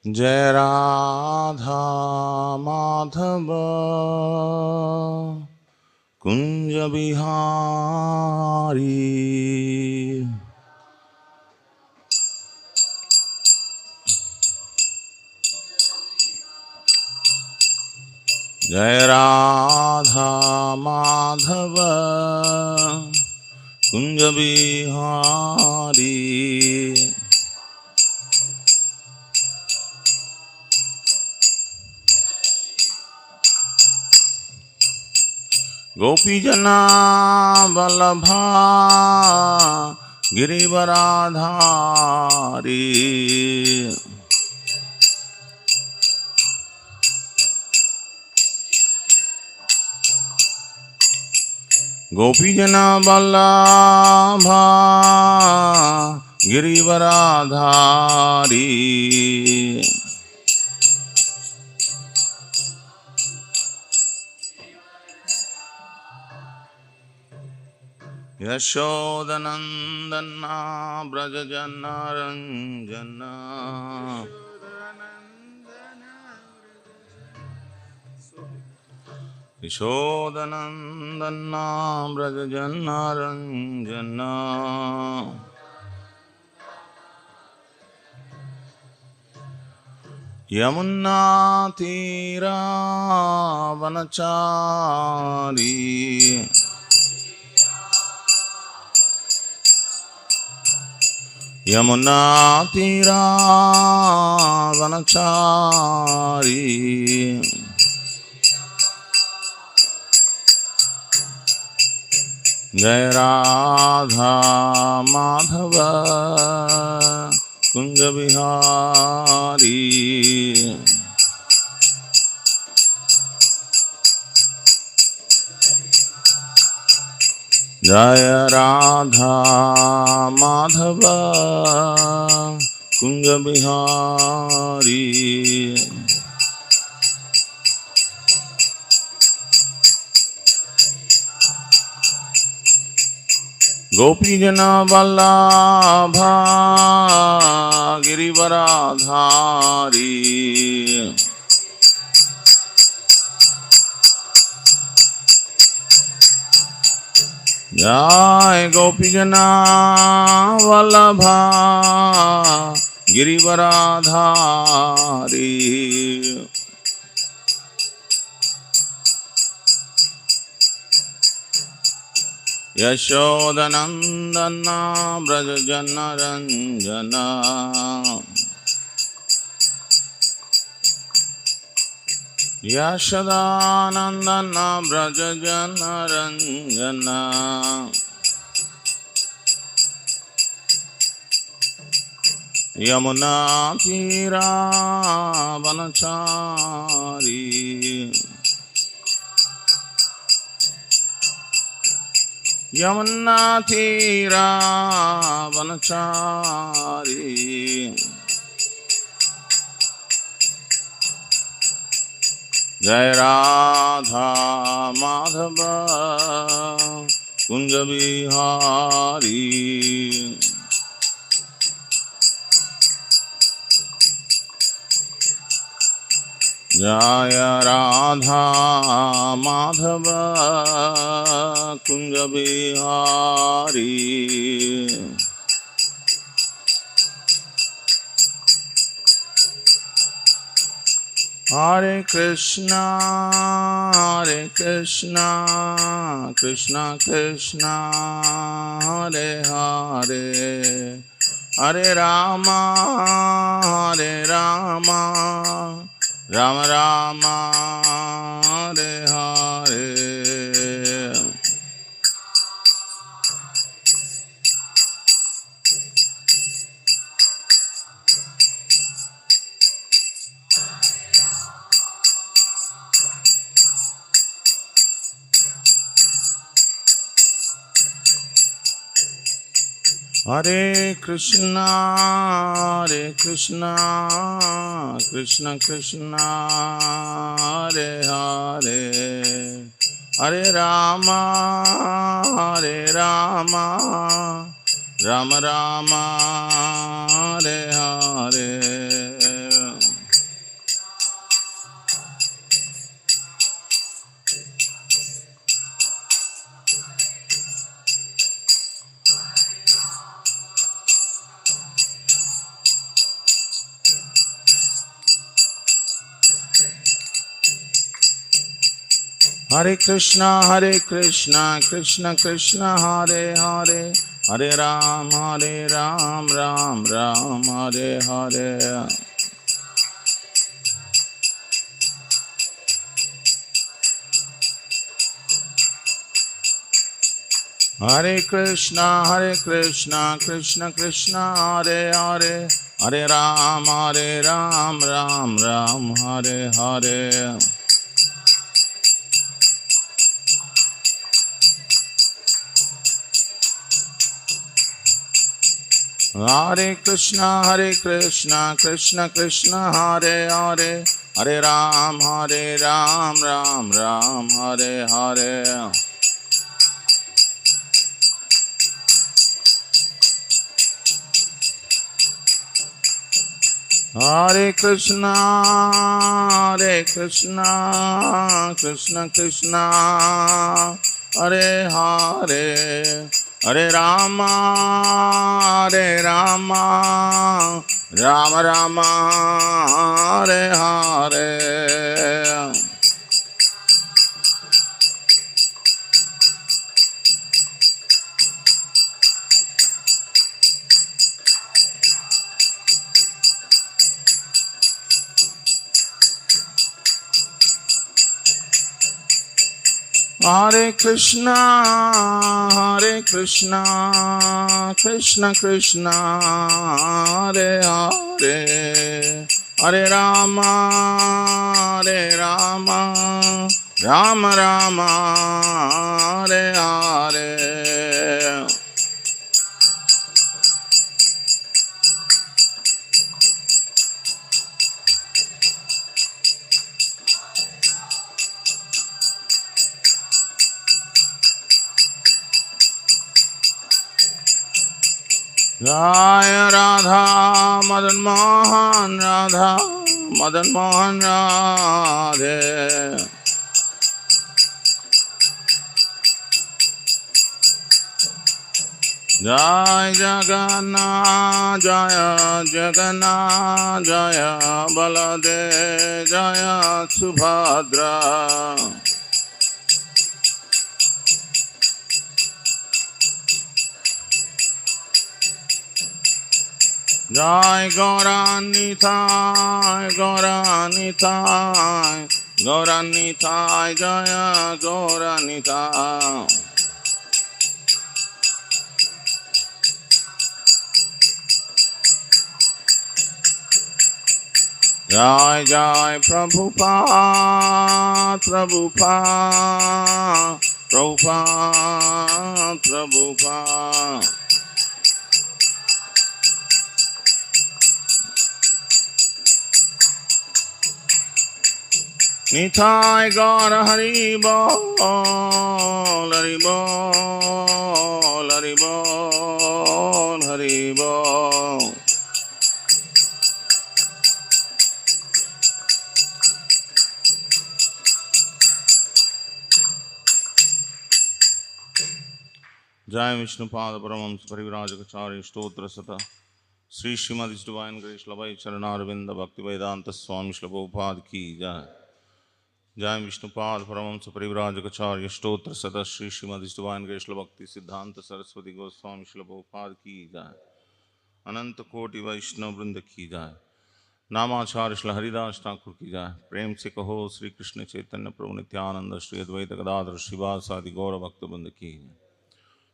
जय राधा माधव कुंज बिहारी। जय राधा माधव कुंज बिहारी। गोपी जना वल्लभा गिरिवराधारी। गोपी जना वल्लभा गिरिवराधारी। यशोदनंदना व्रजजना रंजना। यशोदनंदना व्रजजना रंजना। यमुना तीरा वनचारी। यमुना तीरा वनचारी। जय राधा माधव कुंज बिहारी। जय राधा माधव कुंज बिहारी। गोपी जना वल्लभा गिरिवराधारी। जय गोपी जना वल्लभा गिरिवराधारी। यशोदनंदना व्रजजना रंजना। यशोदानंदना व्रजजना रंजना। यमुना तीरा वनचारी। यमुना तीरा वनचारी। जय राधा माधव कुंज बिहारी। जय राधा माधव कुंज बिहारी। हरे कृष्णा कृष्णा कृष्णा हरे हरे। हरे रामा राम राम हरे हरे। हरे कृष्णा कृष्ण कृष्णा हरे हरे। हरे Ram Ram Ram Hare Hare. Hare Krishna, Krishna Krishna, Hare Hare, Hare Ram, Ram Ram, Hare Hare. Hare Krishna, Krishna Krishna, Hare Hare, Hare Ram, Ram Ram, Hare Hare. Hare Krishna, Krishna Krishna, Hare Hare, Hare Ram, Ram Ram, Hare Hare. Hare Krishna, Krishna Krishna, Hare Hare, Hare Rama, Rama Rama, Hare Hare. Hare Krishna, Krishna Krishna, Hare Hare, Hare Rama, Rama Rama, Hare Hare. Jaya Radha Madan Mohan, Radhe. Jai Jagannath, Jaya Baladev, Jaya Subhadra. Jai Gauranitai, Jaya Gauranitai. Jai Prabhupada. Nitai Gaura Hari Bol, Hari Bol, Hari Bol, Hari Bol. Jai Vishnupada Paramams Parivrajakachaри Stotra Sata Sri Srimad Divine Grace Labai Charanarvinda Bhakti Vedanta Swami Shri Prabhupada Ki Jai. Jai Vishnupada Paramams Parivrajakachari Stotra Sata Sri Srimad Divine Grace Bhakti Siddhanta Saraswati Goswami Shri Prabhupada Ki Jai. Ananta Koti Vaishnav Vrinda Ki Jai. नामाचार्य Shri Haridas Thakur की जाए। प्रेम से कहो श्री कृष्ण चैतन्य प्रभु नित्यानंद श्री अद्वैत गदाधर श्रीवासादि गौर भक्तवृंद की।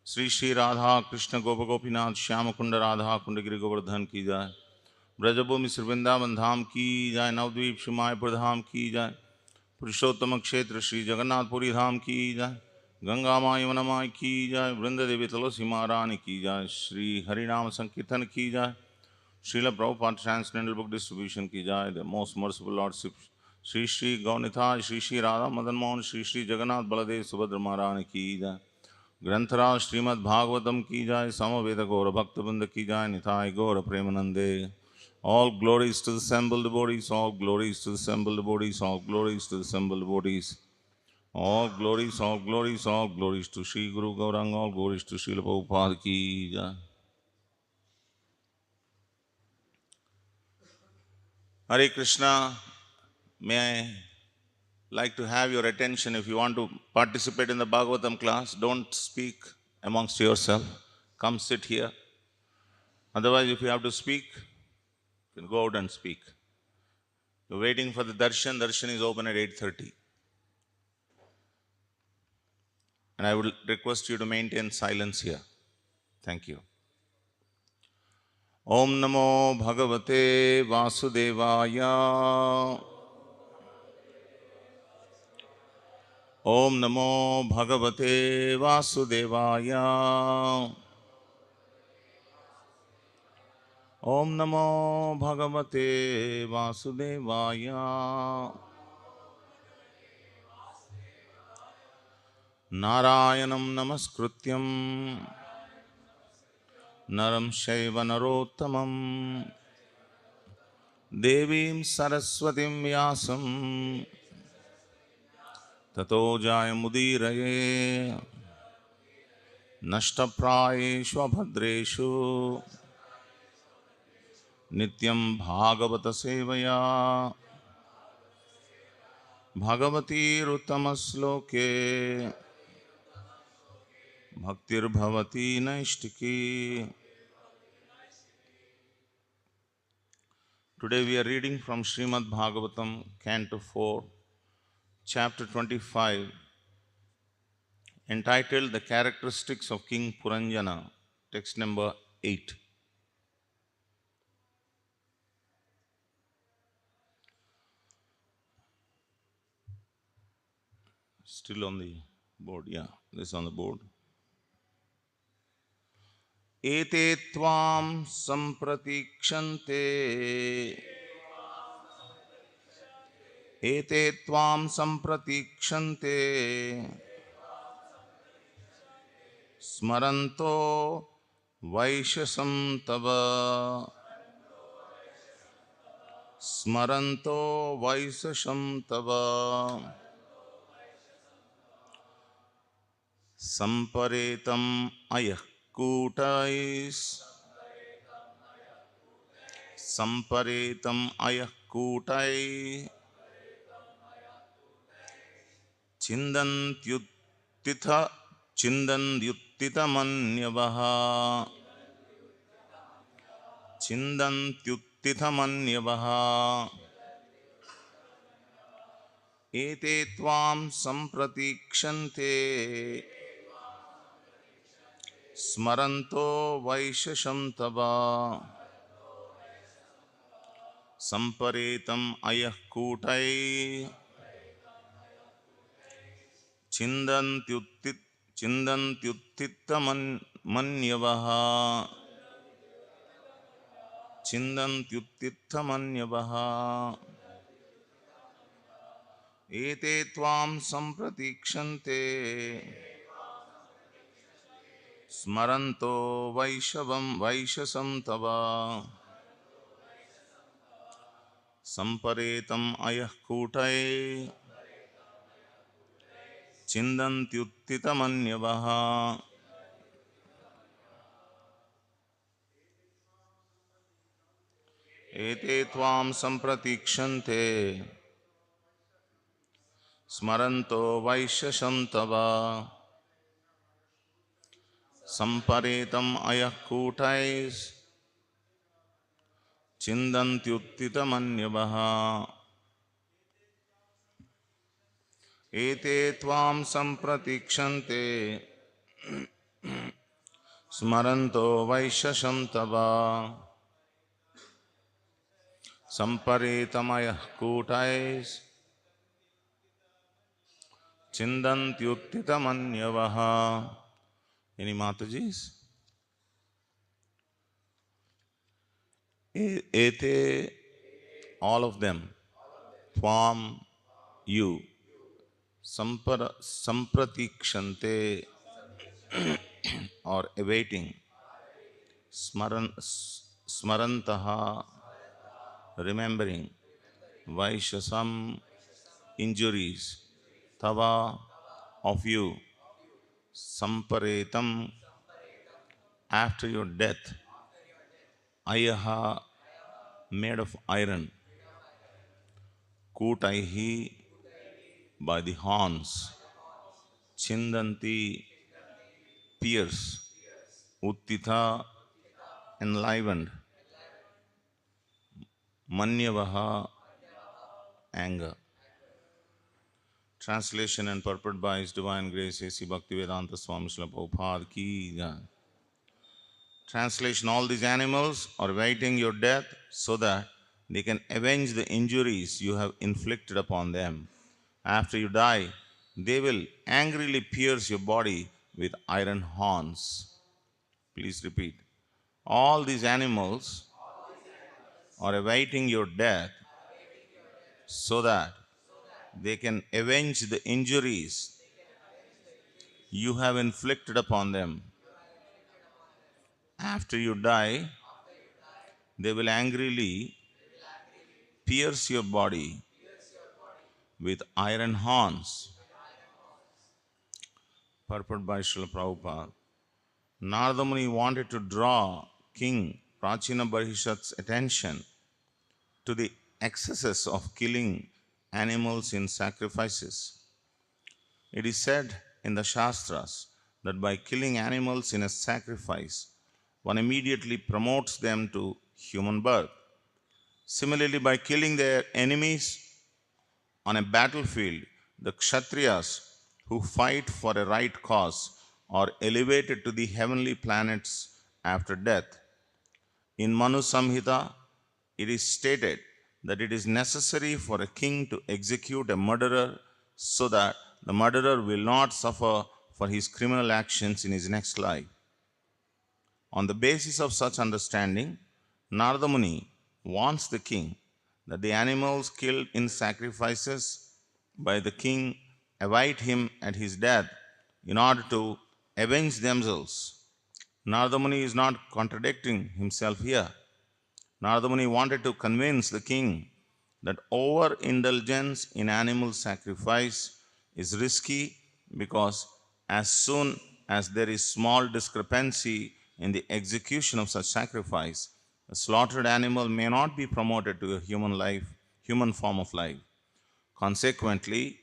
श्री श्री राधा कृष्ण गोप गोपीनाथ श्याम कुंड राधा कुंड गिरि गोवर्धन की जाए। ब्रजभूमि श्री वृंदावन धाम की जाए। नवद्वीप श्री मायपुर धाम की जाए। पुरुषोत्तम क्षेत्र श्री जगन्नाथपुरी धाम की जाए। गंगा माँ यमुना माँ की जाए। वृंद देवी तुलसी महारानी की जाए। श्री हरिनाम संकीर्तन की जाए। Srila Prabhupada Transcendental Book Distribution की जाए। The Most Merciful Lordship Shri Shri गौनिताय Shri Shri Radha Madan Mohan Shri Shri Jagannath Baldev Subhadra महारानी की जाए। ग्रंथराज श्रीमद् भागवतम की जाए। समवेद गौर भक्तवृंद की जाए। निताय गौर प्रेमानंदे। All glories to the assembled devotees, all glories to the assembled devotees, all glories to the assembled devotees. All glories, all glories, all glories to Sri Guru Gauranga, all glories to Srila Prabhupada की जाए। हरे कृष्णा। मैं like to have your attention. If you want to participate in the Bhagavatam class, don't speak amongst yourself. Come sit here. Otherwise, if you have to speak, you can go out and speak. You're waiting for the darshan. Darshan is open at 8:30. And I would request you to maintain silence here. Thank you. Om Namo Bhagavate Vasudevaya. Om Namo Bhagavate Vasudevaya. Om Namo Bhagavate Vasudevaya. Narayanam Namaskrutyam Naram Shaiva Narottamam Devim Saraswatim Vyasam Tato Jayamudiraye Nashtaprayeshu Abhadreshu Nityam Bhagavata Sevaya Bhagavati Ruttamaśloke Bhaktir Bhavati Naishtiki. Today we are reading from Srimad Bhagavatam, Canto 4, Chapter 25, entitled The Characteristics of King Puranjana, text number 8. Still on the board, yeah, this is on the board. Ete tvam sampratikshante Ete tvam sampratikshante Smaranto Vaishasam Tava Smaranto Vaishasam Tava Samparetam Ayah Kutais Samparetam Ayah Kutai Chindantyuttitha Chindantyuttithamanyavaha Chindantyuttithamanyavaha Ete tvam sampratikshante Smaranto Vaishasham Tava Samparetam Ayah Kutai Chindantyuttithamanyavaha Chindantyuttithamanyavaha Ete tvam sampratikshante Smaranto Vaishasam Tava Samparetam Ayah Kutai Chindantyuttithamanyavaha. Ete tvam sampratikshante Smaranto Vaishasham Tava Samparetam Ayah Kutais Chindantyuttithamanyavaha. Ete tvam sampratikshante Smaranto Vaishasham Tava Samparetam Ayah Kutais Chindantyuttithamanyavaha. Any Matajis? Ete, all of them. Tvam, you. Sampratikshante, or awaiting. Smarantaha, remembering. Vaishasam, injuries. Tava, of you. Samparetam, after your death. Ayaha, made of iron. Kutaihi, by the horns, Chindanti pierce, Uttita enlivened, Manyavaha anger. Translation and purport by His Divine Grace A.C. Bhaktivedanta Swami Srila Prabhupada Ki Jai. Translation: all these animals are awaiting your death so that they can avenge the injuries you have inflicted upon them. After you die, they will angrily pierce your body with iron horns. Please repeat. All these animals are awaiting your death so that they can avenge the injuries you have inflicted upon them. After you die, they will angrily pierce your body with iron horns. Purport by Srila Prabhupada. Narada Muni wanted to draw King Prachina Barishat's attention to the excesses of killing animals in sacrifices. It is said in the Shastras that by killing animals in a sacrifice, one immediately promotes them to human birth. Similarly, by killing their enemies on a battlefield, the Kshatriyas who fight for a right cause are elevated to the heavenly planets after death. In Manu Samhita, it is stated that it is necessary for a king to execute a murderer so that the murderer will not suffer for his criminal actions in his next life. On the basis of such understanding, Narada Muni warns the king that the animals killed in sacrifices by the king await him at his death in order to avenge themselves. Narada Muni is not contradicting himself here. Narada Muni wanted to convince the king that overindulgence in animal sacrifice is risky because as soon as there is small discrepancy in the execution of such sacrifice, a slaughtered animal may not be promoted to a human form of life. Consequently,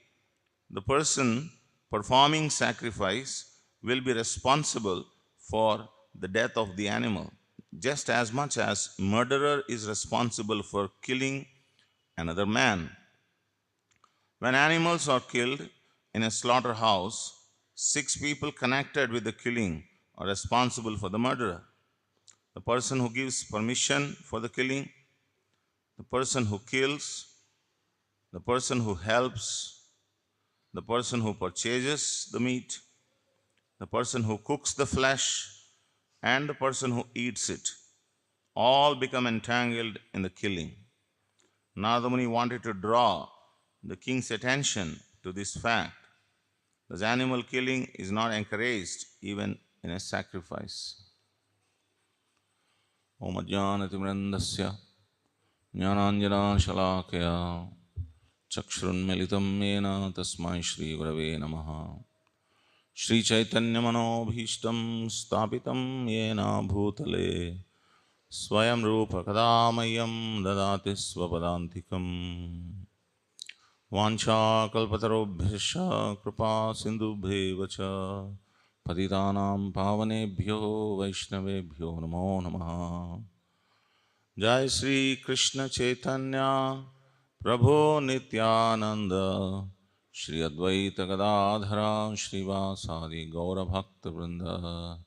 the person performing sacrifice will be responsible for the death of the animal, just as much as murderer is responsible for killing another man. When animals are killed in a slaughterhouse, 6 people connected with the killing are responsible for the murderer. The person who gives permission for the killing, the person who kills, the person who helps, the person who purchases the meat, the person who cooks the flesh, and the person who eats it all become entangled in the killing. Narada Muni wanted to draw the king's attention to this fact. Thus, animal killing is not encouraged even in a sacrifice. Om Ajnanatimrandasya Jnananjana Shalakaya Chakshurunmilitam Mena Tasmai Shri Gurave Namaha Shri Chaitanya Manobhishtam Stapitam Yena Bhutale Swayam Rupa Kadamayam Dadati Swapadantikam Vancha Kalpatarobhyascha Kripa Sindhubhevacha Patitanam Pavanebhyo Vaishnavebhyo Namo Namaha Jai Shri Krishna Chaitanya Prabhu Nityananda Shri Advaita Gadadhara Srivasadi Gaura Bhakta Vrinda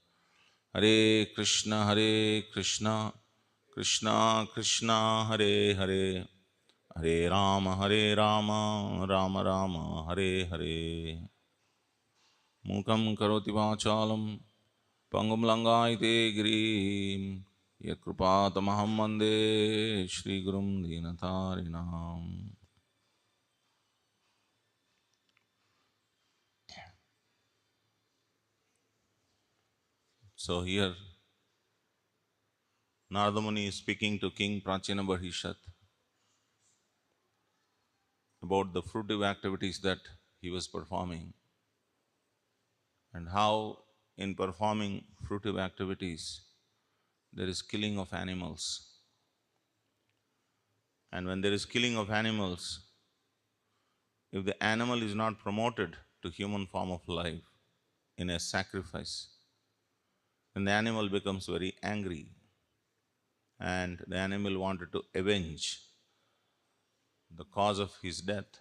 Hare Krishna Krishna Krishna Hare Hare Hare Rama Rama Rama Hare Hare Mukam karoti vachalam Pangum langaite girim Yakrupatamaham Vande Shri Gurum Dinatarinam. So here Narada Muni is speaking to King Prachina Barishat about the fruitive activities that he was performing and how in performing fruitive activities there is killing of animals. And when there is killing of animals, if the animal is not promoted to human form of life in a sacrifice, then the animal becomes very angry and the animal wanted to avenge the cause of his death.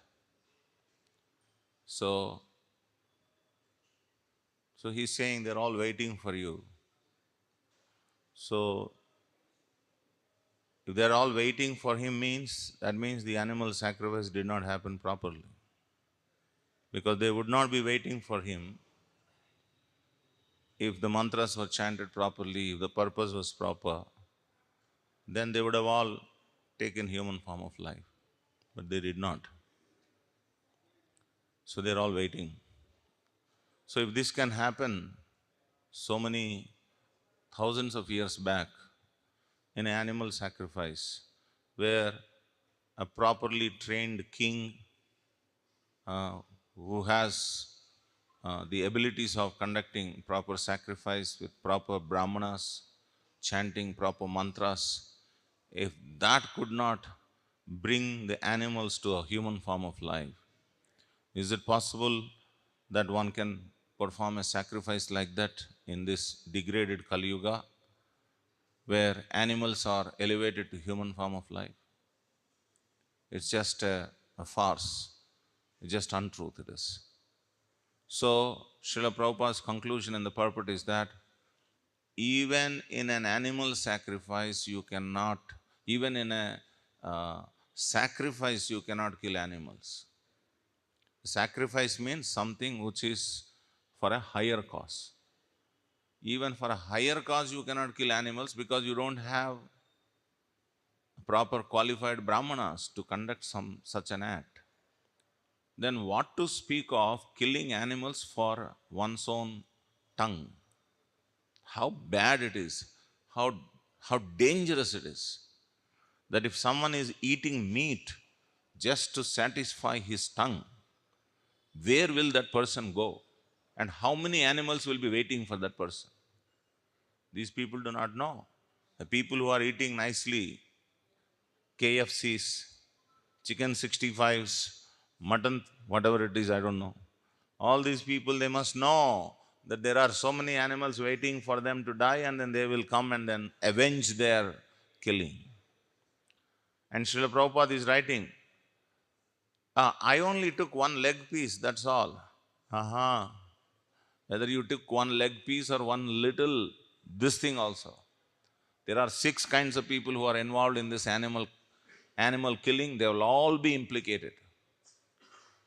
So, so he's saying they're all waiting for you. So if they're all waiting for him that means the animal sacrifice did not happen properly. Because they would not be waiting for him if the mantras were chanted properly, if the purpose was proper, then they would have all taken human form of life. But they did not. So they're all waiting. So if this can happen so many thousands of years back in an animal sacrifice, where a properly trained king uh, who has the abilities of conducting proper sacrifice with proper brahmanas, chanting proper mantras, if that could not bring the animals to a human form of life, is it possible that one can perform a sacrifice like that in this degraded Kali Yuga, where animals are elevated to human form of life? It's just a farce. It's just untruth it is. So, Srila Prabhupada's conclusion in the purport is that even in an animal sacrifice, you cannot, even in a sacrifice, you cannot kill animals. Sacrifice means something which is for a higher cause. Even for a higher cause, you cannot kill animals because you don't have proper qualified brahmanas to conduct such an act. Then what to speak of killing animals for one's own tongue? How bad it is, how dangerous it is. That if someone is eating meat just to satisfy his tongue, where will that person go? And how many animals will be waiting for that person? These people do not know. The people who are eating nicely KFCs, chicken 65s, mutton, whatever it is, I don't know. All these people, they must know that there are so many animals waiting for them to die, and then they will come and then avenge their killing. And Srila Prabhupada is writing, I only took one leg piece, that's all. Aha. Whether you took one leg piece or one little, this thing also. There are 6 kinds of people who are involved in this animal killing, they will all be implicated.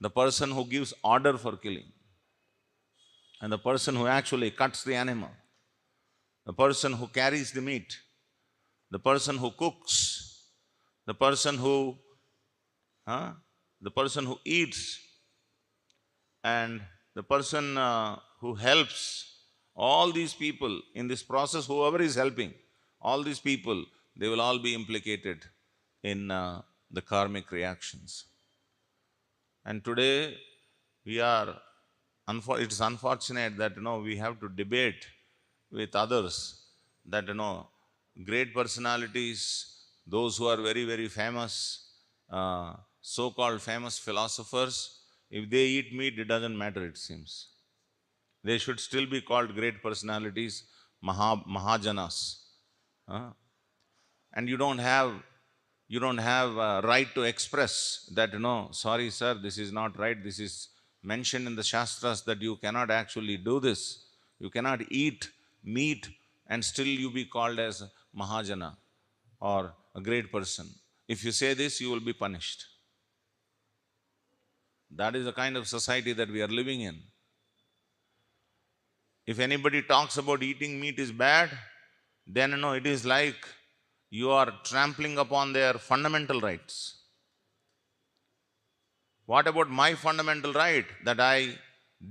The person who gives order for killing, and the person who actually cuts the animal, the person who carries the meat, the person who cooks, the person who, huh, the person who eats, and the person who helps. All these people in this process, whoever is helping, all these people, they will all be implicated in the karmic reactions. And today we are, it is unfortunate that we have to debate with others that great personalities, those who are very, very famous, so-called famous philosophers, if they eat meat, it doesn't matter, it seems. They should still be called great personalities, Mahajanas. And you don't have right to express that, sorry sir, this is not right, this is mentioned in the Shastras that you cannot actually do this. You cannot eat meat and still you be called as Mahajana or a great person. If you say this, you will be punished. That is the kind of society that we are living in. If anybody talks about eating meat is bad, then it is like you are trampling upon their fundamental rights. What about my fundamental right that I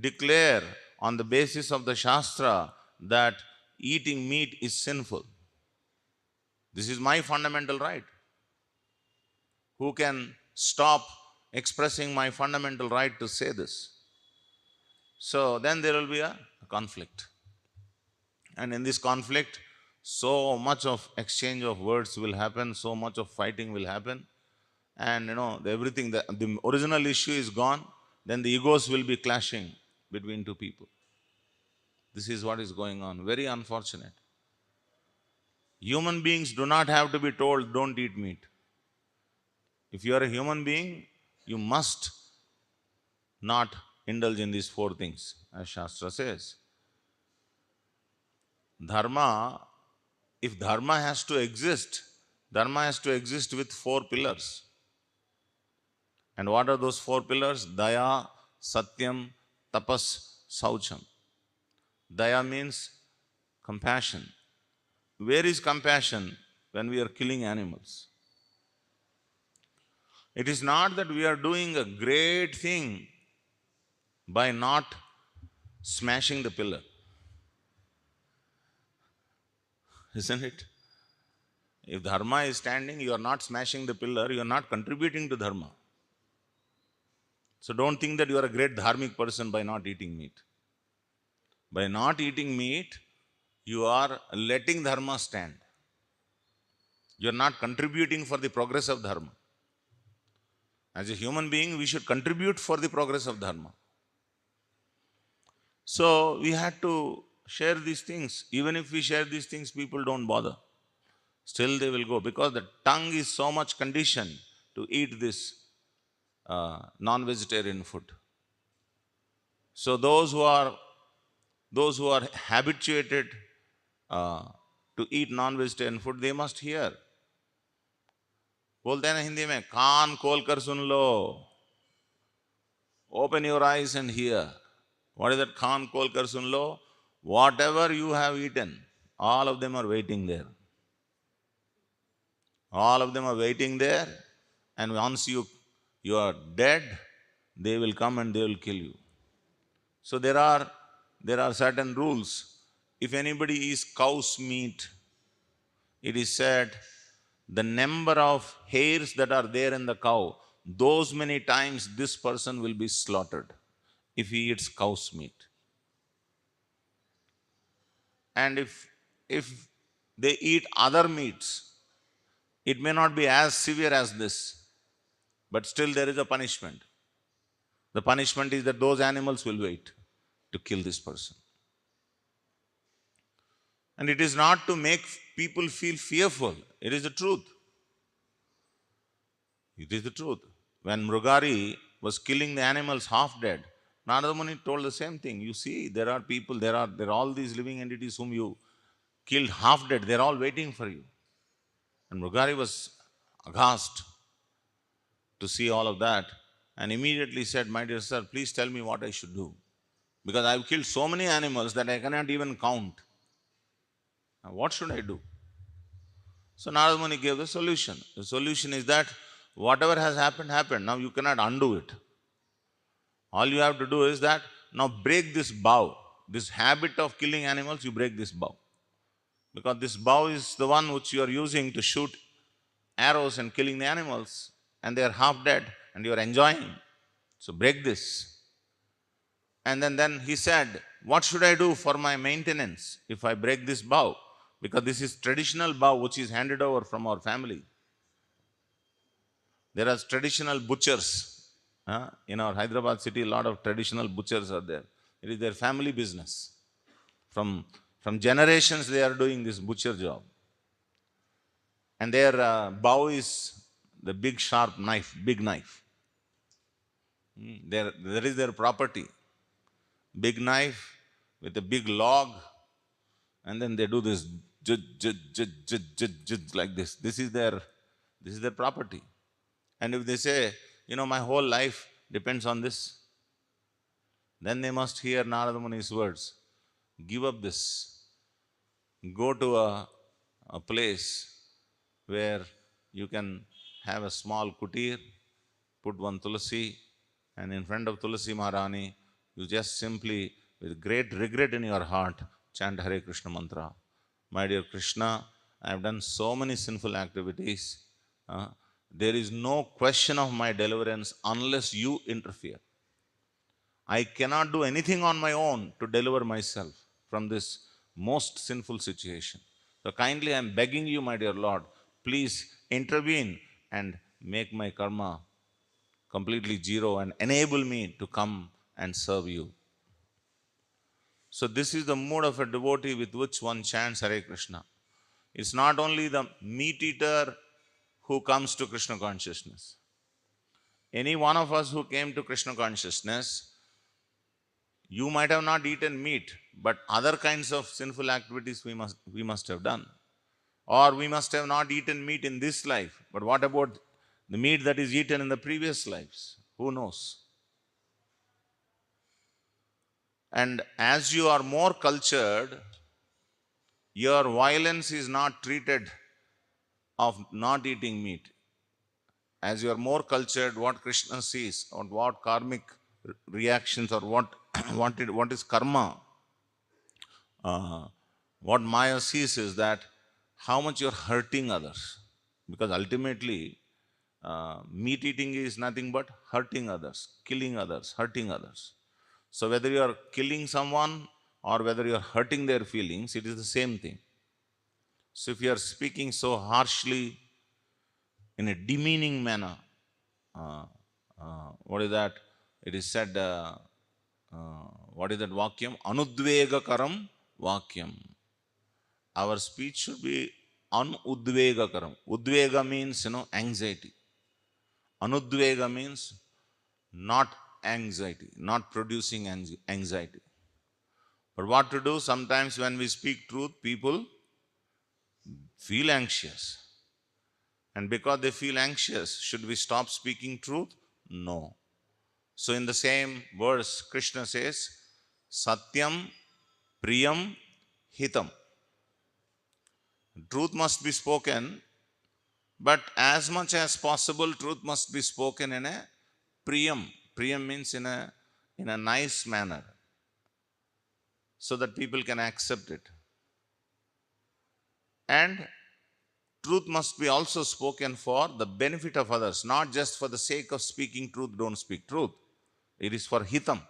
declare on the basis of the Shastra that eating meat is sinful? This is my fundamental right. Who can stop expressing my fundamental right to say this? So then there will be a conflict. And in this conflict, so much of exchange of words will happen, so much of fighting will happen. and everything, the original issue is gone, then the egos will be clashing between two people. This is what is going on. Very unfortunate. Human beings do not have to be told, don't eat meat. If you are a human being, you must not indulge in these four things, as Shastra says. Dharma, if dharma has to exist with four pillars. And what are those four pillars? Daya, Satyam, Tapas, Saucham. Daya means compassion. Where is compassion when we are killing animals? It is not that we are doing a great thing by not smashing the pillar, isn't it? If dharma is standing, you are not smashing the pillar, you are not contributing to dharma. So don't think that you are a great dharmic person by not eating meat. By not eating meat, you are letting dharma stand. You are not contributing for the progress of dharma. As a human being, we should contribute for the progress of dharma. So we had to share these things. Even if we share these things, people don't bother. Still they will go, because the tongue is so much conditioned to eat this non-vegetarian food. So those who are habituated to eat non-vegetarian food, they must hear. बोलते हैं ना हिंदी में, कान खोल कर सुन लो. Open your eyes and hear. What is that? Khan kol kar sun lo. Whatever you have eaten, all of them are waiting there. All of them are waiting there, and once you are dead, they will come and they will kill you. So there are certain rules. If anybody eats cow's meat, it is said the number of hairs that are there in the cow, those many times this person will be slaughtered if he eats cow's meat. And if they eat other meats, it may not be as severe as this, but still there is a punishment. The punishment is that those animals will wait to kill this person. And it is not to make people feel fearful. It is the truth. It is the truth. When Mrugari was killing the animals half dead, Narada Muni told the same thing. You see, there are people, there are all these living entities whom you killed half dead. They are all waiting for you. And Mrugari was aghast to see all of that, and immediately said, my dear sir, please tell me what I should do. Because I have killed so many animals that I cannot even count. Now what should I do? So Narada Muni gave the solution. The solution is that whatever has happened, happened. Now you cannot undo it. All you have to do is that now break this bow. This habit of killing animals, you break this bow. Because this bow is the one which you are using to shoot arrows and killing the animals, and they are half dead and you are enjoying. So break this. And then he said, what should I do for my maintenance if I break this bow? Because this is traditional bow which is handed over from our family. There are traditional butchers. In our Hyderabad city, a lot of traditional butchers are there. It is their family business. From generations they are doing this butcher job. And their bow is the big sharp knife, big knife. There is their property. Big knife with a big log, and then they do this like this. This is their property. And if they say, my whole life depends on this, then they must hear Narada Muni's words. Give up this. Go to a place where you can have a small kutir, put one tulsi, and in front of Tulsi Maharani, you just simply, with great regret in your heart, chant Hare Krishna mantra. My dear Krishna, I have done so many sinful activities. There is no question of my deliverance unless you interfere. I cannot do anything on my own to deliver myself from this most sinful situation. So kindly I am begging you, my dear Lord, please intervene and make my karma completely zero and enable me to come and serve you. So this is the mood of a devotee with which one chants Hare Krishna. It's not only the meat eater who comes to Krishna consciousness. Any one of us who came to Krishna consciousness, you might have not eaten meat, but other kinds of sinful activities we must have done. Or we must have not eaten meat in this life. But what about the meat that is eaten in the previous lives? Who knows? And as you are more cultured, your violence is not treated of not eating meat. As you are more cultured, what Krishna sees, or what karmic reactions, or what is karma, uh, what Maya sees is that how much you're hurting others. Because ultimately, meat eating is nothing but hurting others, killing others, hurting others. So whether you are killing someone or whether you are hurting their feelings, it is the same thing. So if you are speaking so harshly in a demeaning manner, uh, what is that? It is said, what is that vakyam? Anudvegakaram vakyam. Our speech should be anudvegakaram. Udvega means, anxiety. Anudvega means not anxiety, not producing anxiety. But what to do? Sometimes when we speak truth, people feel anxious. And because they feel anxious, should we stop speaking truth? No. So in the same verse, Krishna says, Satyam, Priyam, Hitam. Truth must be spoken, but as much as possible, truth must be spoken in a Priyam. Priyam means in a nice manner, so that people can accept it. And truth must be also spoken for the benefit of others, not just for the sake of speaking truth, don't speak truth. It is for hitam.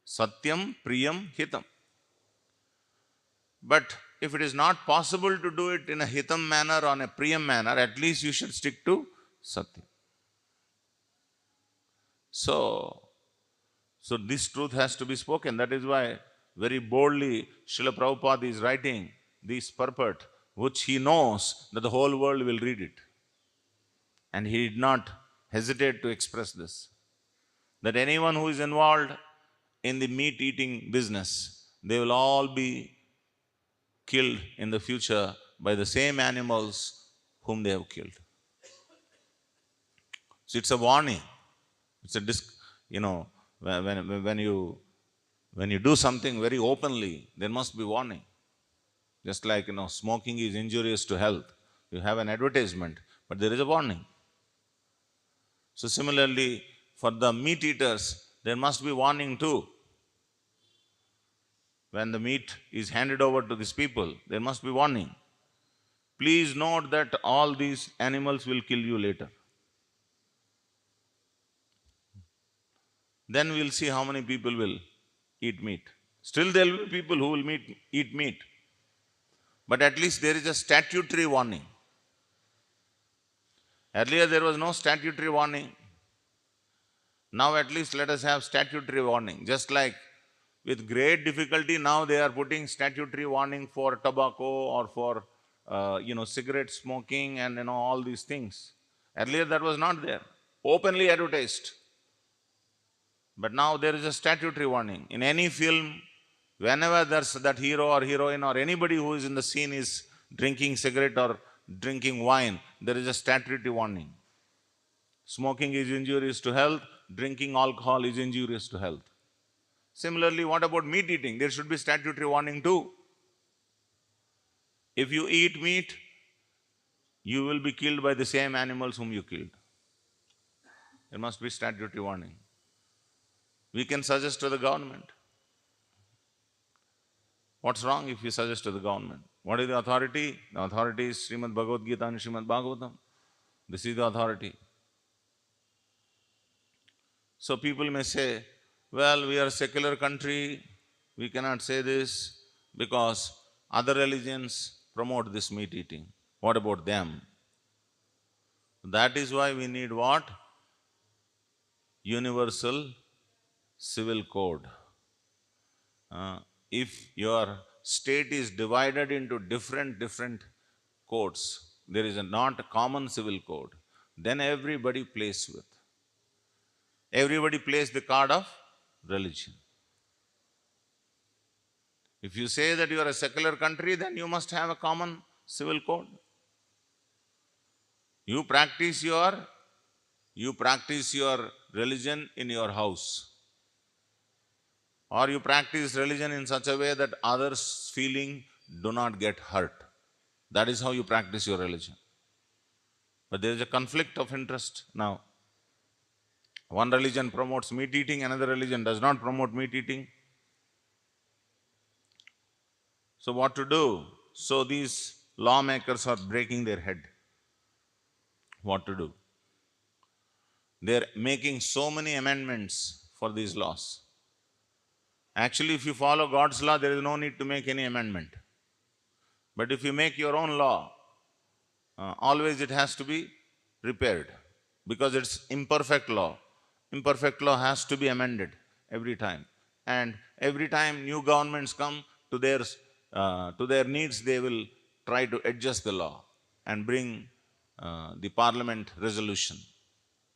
Satyam, priyam, hitam. But if it is not possible to do it in a hitam manner or a priyam manner, at least you should stick to satyam. So this truth has to be spoken. That is why very boldly Srila Prabhupada is writing this purport, which he knows that the whole world will read it. And he did not hesitate to express this, that anyone who is involved in the meat eating business, they will all be killed in the future by the same animals whom they have killed. So it's a warning. It's a when you do something very openly, there must be warning. Just like smoking is injurious to health. You have an advertisement, but there is a warning. So similarly, for the meat eaters, there must be warning too. When the meat is handed over to these people, there must be warning. Please note that all these animals will kill you later. Then we'll see how many people will eat meat. Still there will be people who will eat meat. But at least there is a statutory warning. Earlier there was no statutory warning. Now at least let us have statutory warning. Just like with great difficulty now they are putting statutory warning for tobacco or for cigarette smoking and all these things. Earlier that was not there. Openly advertised. But now there is a statutory warning. In any film, whenever there's that hero or heroine or anybody who is in the scene is drinking cigarette or drinking wine, there is a statutory warning. Smoking is injurious to health, drinking alcohol is injurious to health. Similarly, what about meat eating? There should be statutory warning too. If you eat meat, you will be killed by the same animals whom you killed. There must be statutory warning. We can suggest to the government. What's wrong if we suggest to the government? What is the authority? The authority is Srimad Bhagavad Gita and Srimad Bhagavatam. This is the authority. So people may say, well, we are a secular country, we cannot say this because other religions promote this meat eating. What about them? That is why we need what? Universal civil code. If your state is divided into different codes, there is a not a common civil code, then everybody plays the card of religion. If you say that you are a secular country, then you must have a common civil code. You practice your you practice your religion in your house, or you practice religion in such a way that others' feeling do not get hurt. That is how you practice your religion. But there is a conflict of interest now. One religion promotes meat eating, another religion does not promote meat eating. So what to do? So these lawmakers are breaking their head. What to do? They're making so many amendments for these laws. Actually, if you follow God's law, there is no need to make any amendment. But if you make your own law, always it has to be repaired because it's imperfect law. Imperfect law has to be amended every time. And every time new governments come to their needs, they will try to adjust the law and bring the parliament resolution.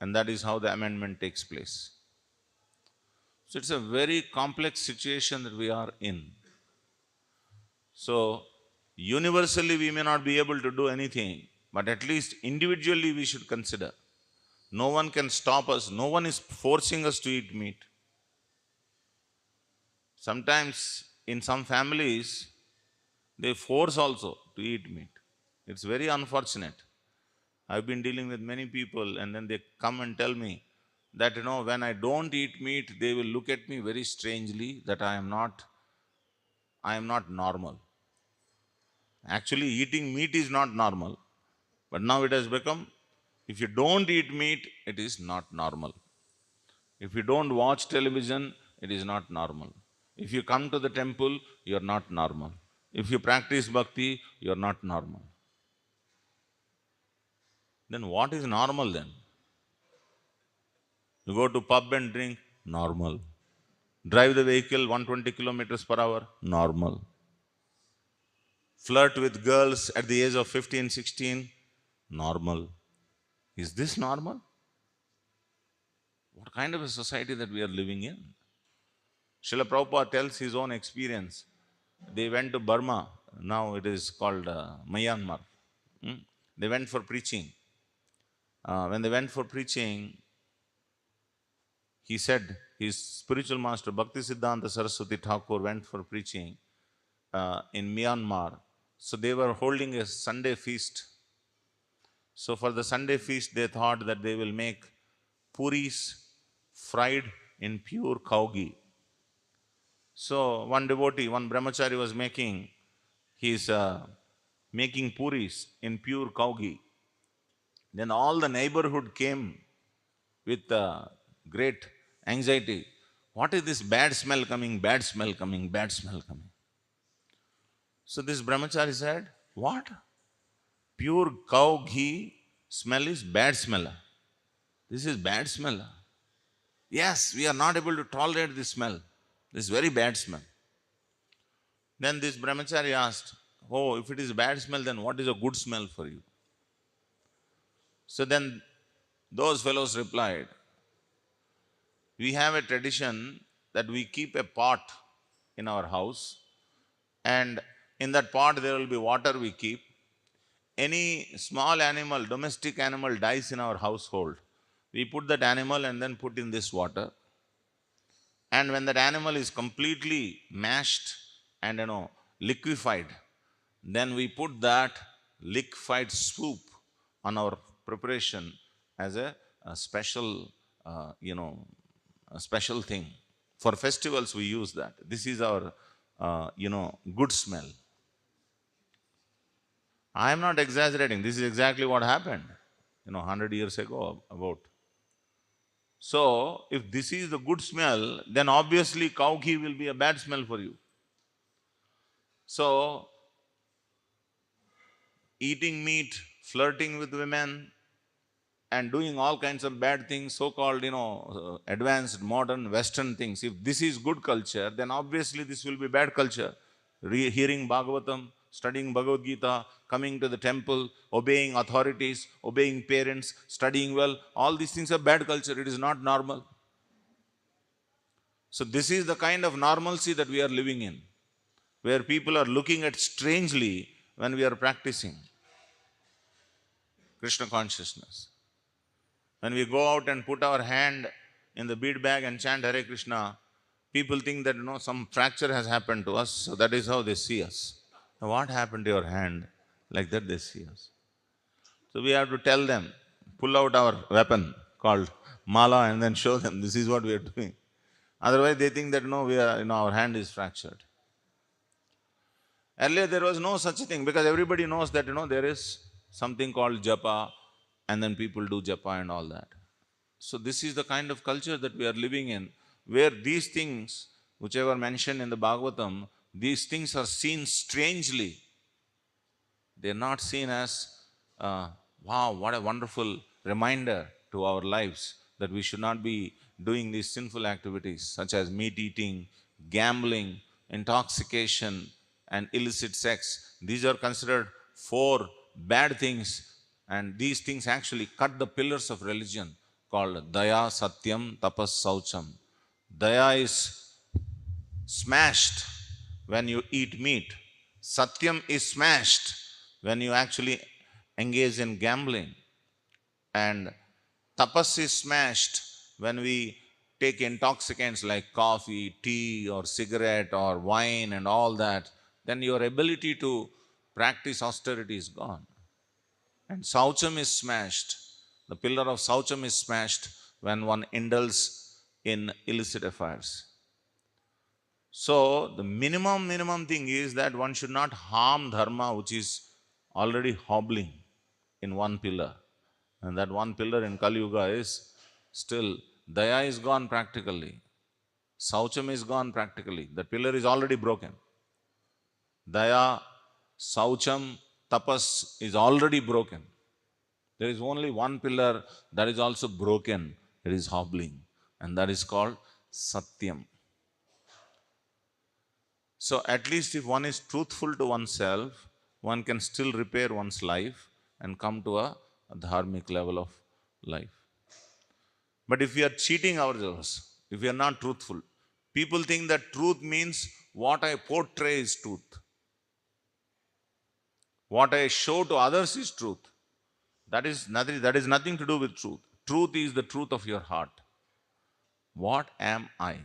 And that is how the amendment takes place. So it's a very complex situation that we are in. So universally we may not be able to do anything, but at least individually we should consider. No one can stop us. No one is forcing us to eat meat. Sometimes in some families, they force also to eat meat. It's very unfortunate. I've been dealing with many people and then they come and tell me that, when I don't eat meat, they will look at me very strangely that I am not normal. Actually, eating meat is not normal. But now it has become, if you don't eat meat, it is not normal. If you don't watch television, it is not normal. If you come to the temple, you are not normal. If you practice bhakti, you are not normal. Then what is normal then? You go to pub and drink, normal. Drive the vehicle 120 kilometers per hour, normal. Flirt with girls at the age of 15, 16, normal. Is this normal? What kind of a society that we are living in? Srila Prabhupada tells his own experience. They went to Burma, now it is called Myanmar. Hmm? They went for preaching. When they went for preaching, he said his spiritual master Bhakti Siddhanta Saraswati Thakur went for preaching in Myanmar. So they were holding a Sunday feast. So for the Sunday feast, they thought that they will make puris fried in pure cow ghee. So one devotee, one brahmachari was he's making puris in pure cow ghee. Then all the neighborhood came with great anxiety. What is this bad smell coming, bad smell coming, bad smell coming? So this brahmachari said, what? Pure cow ghee smell is bad smell. This is bad smell. Yes, we are not able to tolerate this smell. This is very bad smell. Then this brahmachari asked, oh, if it is bad smell, then what is a good smell for you? So then those fellows replied, we have a tradition that we keep a pot in our house, and in that pot there will be water we keep. Any small animal, domestic animal dies in our household, we put that animal and then put in this water. And when that animal is completely mashed and liquefied, then we put that liquefied soup on our preparation as a special, a special thing. For festivals, we use that. This is our, good smell. I am not exaggerating. This is exactly what happened, 100 years ago about. So, if this is the good smell, then obviously cow ghee will be a bad smell for you. So, eating meat, flirting with women, and doing all kinds of bad things, so-called, advanced, modern, Western things. If this is good culture, then obviously this will be bad culture. Hearing Bhagavatam, studying Bhagavad Gita, coming to the temple, obeying authorities, obeying parents, studying well, all these things are bad culture. It is not normal. So this is the kind of normalcy that we are living in, where people are looking at strangely when we are practicing Krishna consciousness. When we go out and put our hand in the bead bag and chant Hare Krishna, people think that some fracture has happened to us, so that is how they see us. Now, what happened to your hand? Like that they see us. So we have to tell them, pull out our weapon called mala and then show them this is what we are doing. Otherwise they think that our hand is fractured. Earlier there was no such thing, because everybody knows that there is something called japa, and then people do japa and all that. So this is the kind of culture that we are living in, where these things, whichever mentioned in the Bhagavatam, these things are seen strangely. They are not seen as, wow, what a wonderful reminder to our lives that we should not be doing these sinful activities such as meat eating, gambling, intoxication, and illicit sex. These are considered 4 bad things, and these things actually cut the pillars of religion called Daya, Satyam, Tapas, Saucham. Daya is smashed when you eat meat. Satyam is smashed when you actually engage in gambling. And tapas is smashed when we take intoxicants like coffee, tea, or cigarette, or wine and all that. Then your ability to practice austerity is gone. And Saucham is smashed. The pillar of Saucham is smashed when one indulges in illicit affairs. So the minimum thing is that one should not harm dharma, which is already hobbling in one pillar. And that one pillar in Kali Yuga is still, Daya is gone practically. Saucham is gone practically. The pillar is already broken. Daya, Saucham, Tapas is already broken. There is only one pillar that is also broken. It is hobbling. And that is called Satyam. So at least if one is truthful to oneself, one can still repair one's life and come to a dharmic level of life. But if we are cheating ourselves, if we are not truthful, people think that truth means what I portray is truth. What I show to others is truth. That is nothing to do with truth. Truth is the truth of your heart. What am I?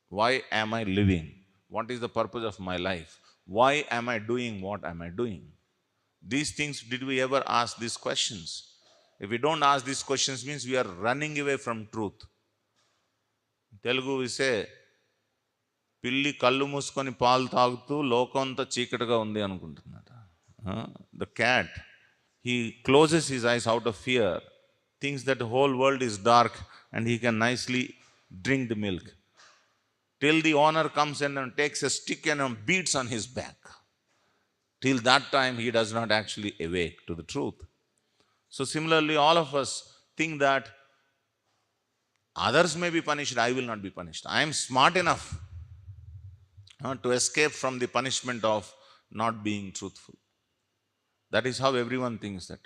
Why am I living? What is the purpose of my life? Why am I doing what am I doing? These things, did we ever ask these questions? If we don't ask these questions, means we are running away from truth. Telugu we say, Pilli kallu muskoni paalu taaguthu lokanta cheekataga undi anukuntunnata. The cat, he closes his eyes out of fear, thinks that the whole world is dark and he can nicely drink the milk. Till the owner comes in and takes a stick and beats on his back. Till that time, he does not actually awake to the truth. So similarly, all of us think that others may be punished, I will not be punished. I am smart enough to escape from the punishment of not being truthful. That is how everyone thinks that.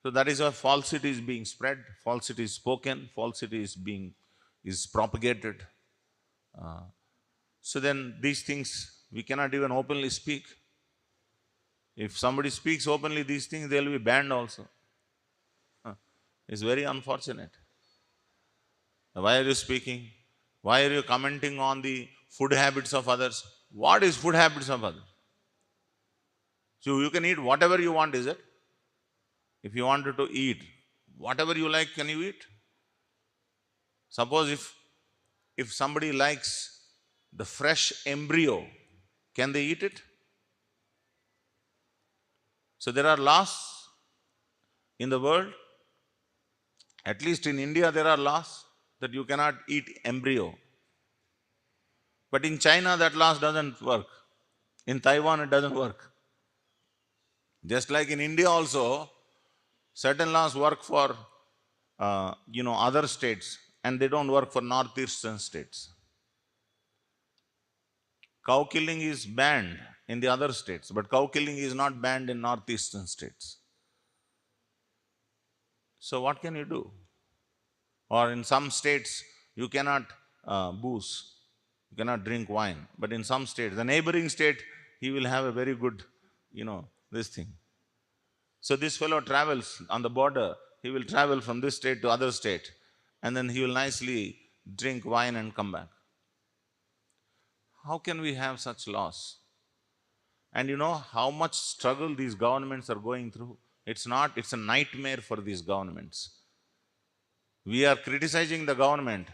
So that is why falsity is being spread, falsity is spoken, falsity is propagated. So then these things we cannot even openly speak. If somebody speaks openly these things, they will be banned also. It's very unfortunate. Why are you speaking? Why are you commenting on the food habits of others? What is food habits of others? So you can eat whatever you want, is it? If you wanted to eat whatever you like, can you eat? Suppose if somebody likes the fresh embryo, can they eat it? So there are laws in the world, at least in India there are laws that you cannot eat embryo. But in China that law doesn't work. In Taiwan it doesn't work. Just like in India also, Certain laws work for other states, and they don't work for northeastern states. Cow killing is banned in the other states, but cow killing is not banned in northeastern states. So what can you do? Or in some states, you cannot booze, you cannot drink wine. But in some states, the neighboring state, he will have a very good, this thing. So this fellow travels on the border. He will travel from this state to other state, and then he will nicely drink wine and come back. How can we have such laws? And you know how much struggle these governments are going through? It's a nightmare for these governments. We are criticizing the government,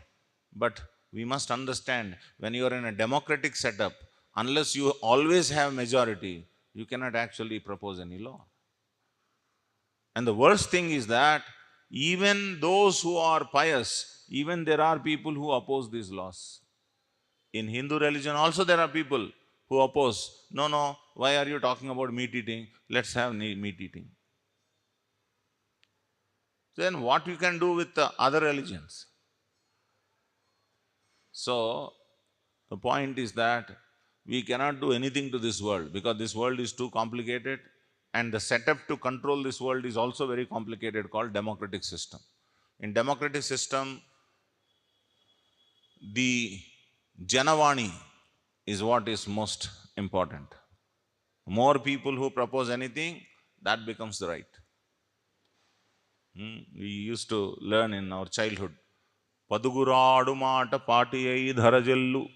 but we must understand, when you are in a democratic setup, unless you always have majority, you cannot actually propose any law. And the worst thing is that even those who are pious, even there are people who oppose these laws. In Hindu religion also there are people who oppose. No, no, why are you talking about meat eating? Let's have meat eating. Then what you can do with the other religions? So the point is that we cannot do anything to this world because this world is too complicated, and the setup to control this world is also very complicated, called democratic system. In democratic system, the Janavani is what is most important. More people who propose anything, that becomes the right. We used to learn in our childhood. Paduguradu mata patiyai dharajallu,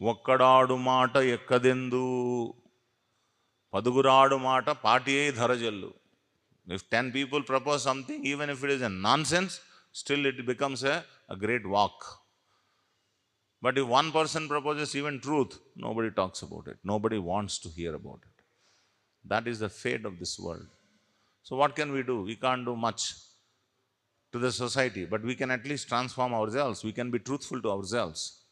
vakkadadu mata ekkadendu. Paduguradu mata patiyai dharajallu. If 10 people propose something, even if it is a nonsense, still it becomes a great walk. But if one person proposes even truth, nobody talks about it. Nobody wants to hear about it. That is the fate of this world. So what can we do? We can't do much to the society, but we can at least transform ourselves. We can be truthful to ourselves.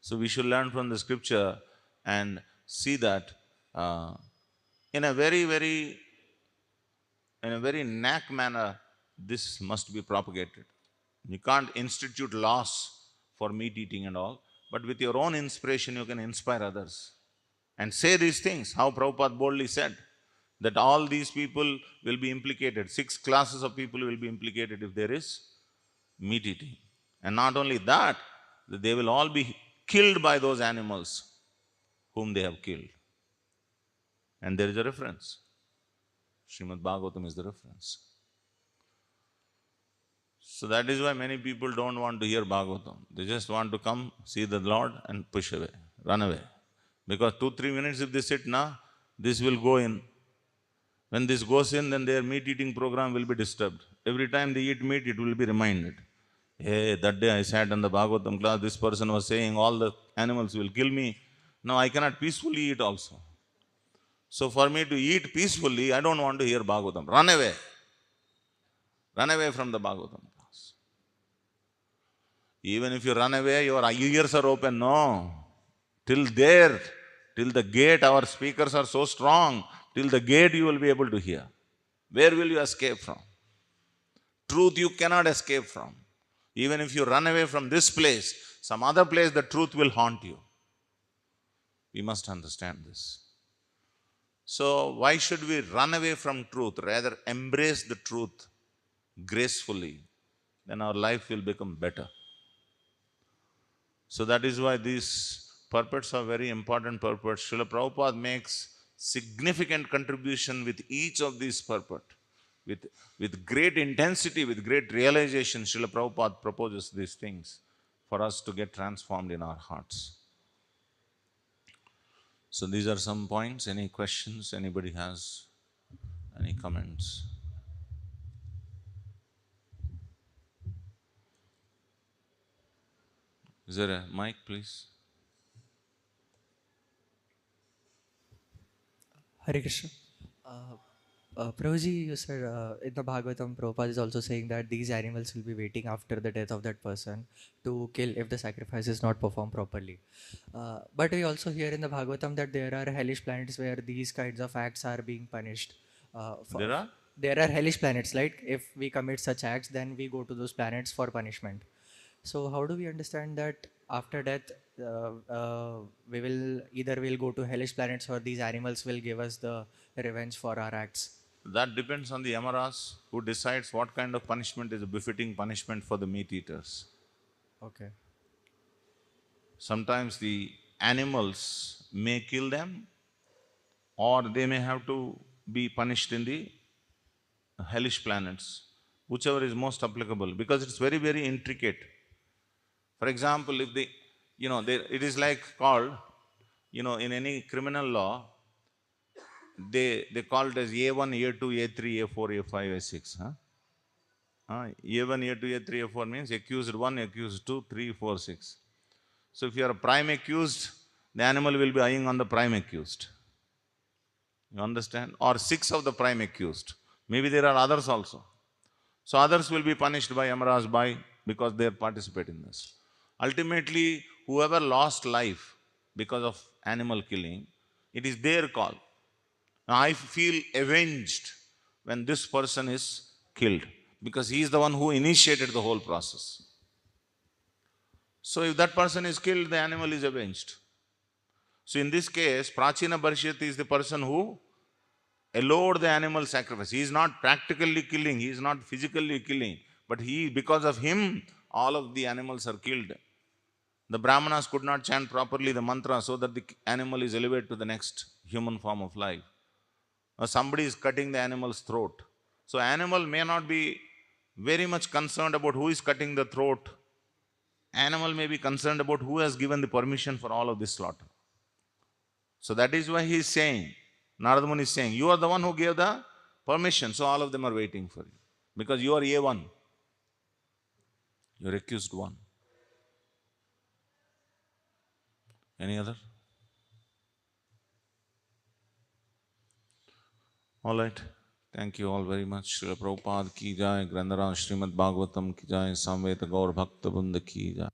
So we should learn from the scripture and see that in a very knack manner, this must be propagated. You can't institute laws for meat eating and all, but with your own inspiration, you can inspire others and say these things. How Prabhupada boldly said that all these people will be implicated. 6 classes of people will be implicated if there is meat eating. And not only that, they will all be killed by those animals whom they have killed. And there is a reference. Srimad Bhagavatam is the reference. So that is why many people don't want to hear Bhagavatam. They just want to come, see the Lord and push away, run away. Because 2-3 minutes if they sit now, this will go in. When this goes in, then their meat eating program will be disturbed. Every time they eat meat, it will be reminded. Hey, that day I sat in the Bhagavatam class, this person was saying all the animals will kill me. Now I cannot peacefully eat also. So for me to eat peacefully, I don't want to hear Bhagavatam. Run away. Run away from the Bhagavatam class. Even if you run away, your ears are open. No. Till there, till the gate, our speakers are so strong. Till the gate you will be able to hear. Where will you escape from? Truth you cannot escape from. Even if you run away from this place, some other place, the truth will haunt you. We must understand this. So why should we run away from truth? Rather embrace the truth gracefully. Then our life will become better. So that is why these purports are very important purports. Srila Prabhupada makes significant contribution with each of these purport. With great intensity, with great realization, Srila Prabhupada proposes these things for us to get transformed in our hearts. So these are some points. Any questions? Anybody has any comments? Is there a mic, please? Hare Krishna. Prabhuji, you said in the Bhagavatam, Prabhupada is also saying that these animals will be waiting after the death of that person to kill if the sacrifice is not performed properly. But we also hear in the Bhagavatam that there are hellish planets where these kinds of acts are being punished. There are? there are hellish planets, like if we commit such acts, then we go to those planets for punishment. So how do we understand that after death, we will either we'll go to hellish planets, or these animals will give us the revenge for our acts? That depends on the Yamaras who decides what kind of punishment is a befitting punishment for the meat eaters. Okay. Sometimes the animals may kill them, or they may have to be punished in the hellish planets, whichever is most applicable, because it's very, very intricate. For example, if the, it is like called, in any criminal law, they call it as A1, A2, A3, A4, A5, A6. Huh? A1, A2, A3, A4 means accused 1, accused 2, 3, 4, 6. So if you are a prime accused, the animal will be eyeing on the prime accused. You understand? Or 6 of the prime accused. Maybe there are others also. So others will be punished by Yamaras because they participate in this. Ultimately, whoever lost life because of animal killing, it is their call. I feel avenged when this person is killed because he is the one who initiated the whole process. So if that person is killed, the animal is avenged. So in this case, Prachina Bharshyati is the person who allowed the animal sacrifice. He is not practically killing, he is not physically killing, but because of him, all of the animals are killed. The Brahmanas could not chant properly the mantra so that the animal is elevated to the next human form of life. Or somebody is cutting the animal's throat. So animal may not be very much concerned about who is cutting the throat. Animal may be concerned about who has given the permission for all of this slaughter. So that is why he is saying, Narada Muni is saying, you are the one who gave the permission, so all of them are waiting for you. Because you are A1, you are accused one. Any other? All right. Thank you all very much. Srila Prabhupada ki jai, Grandhara Srimad Bhagavatam ki jai, Samveta Gaur Bhakta Bunda ki jai.